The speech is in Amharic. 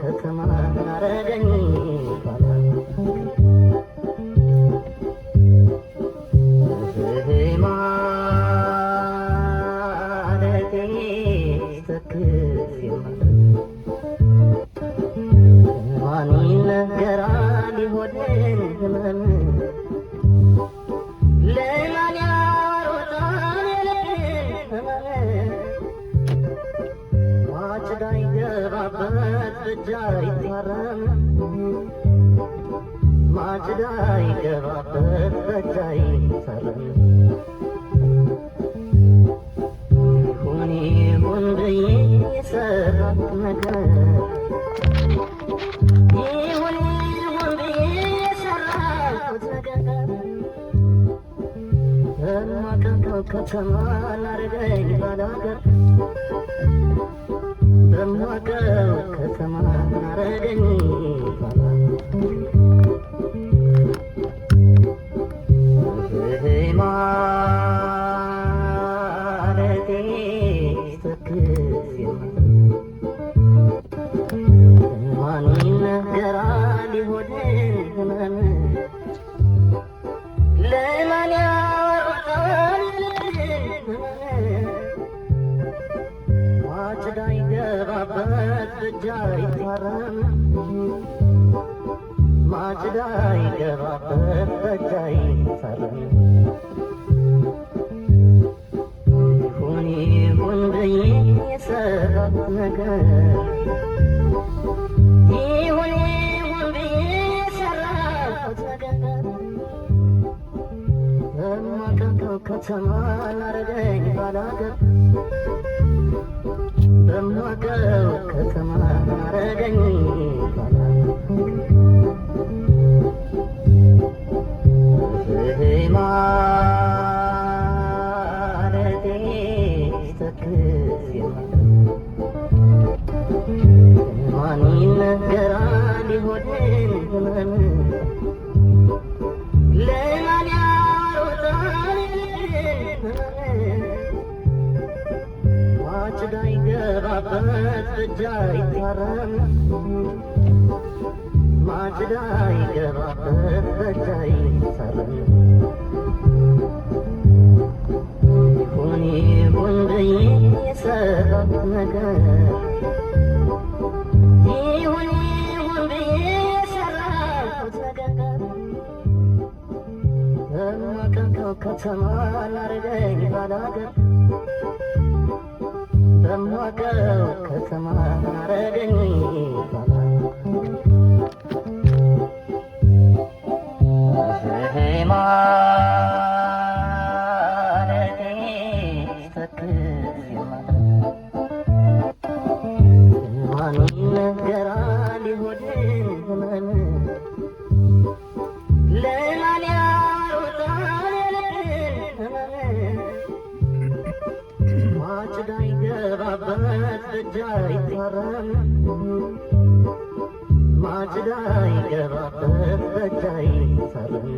ከተማ አረገኝ ባላገር ማለቴ ስተክዝ ማን ይነገራል የሆዴን ህመም ለማን ያሮጣል የልቤን ህመም ማጭዳ ይገባበት ብቻ ይታረም ማጭዳ ይገባበት ብቻ ይታረም ይሁን ይሁን ብዬ የሰራት ነገር ይሁን ይሁን ብዬ የሰራሁት ነገር በማቀቀው ከተማ ላርገኝ ባላገር በማቀቀው ከተማ ላርገኝ ባላገር ማለቴ ስተክዝ ማን ይነገራል የሆዴን ህመም ለማን ያወጣል የልቤን ህመም ማጭዳ ይገባበት ብቻ ይታረም ማጭዳ ይገባበት ብቻ ይታረም ይሁን ይሁን ብዬ የሰራት ነገር ይሁን ይሁን ብዬ የሰራሁት ነገር በማቀቀው ከተማ ላርገኝ ባላገር በማቀቀው ከተማ ላርገኝ ባላገር ማለቴ ስተክዝ ማን ይነገራል የሆዴን ህመም ለማን ያሮጣል የልቤን ህመም ማጭዳ ይገባበት ብቻ ይታረም ማጭዳ ይገባበት ብቻ ይታረም ይሁን ይሁን ብዬ የሰራት ነገር ይሁን ይሁን ብዬ የሰራሁት ነገር በማቀቀው ከተማ ላርገኝ ባላገር በማቀቀው ከተማ ላርገኝ ባላገር ማለቴ ስተክዝ ማን ይነገራል የሆዴን ህመም ለማን ያሮጣል የልቤን ህመም ማጭዳ ይገባበት ብቻ ይታረም ማጭዳ ይገባበት ብቻ ይታረም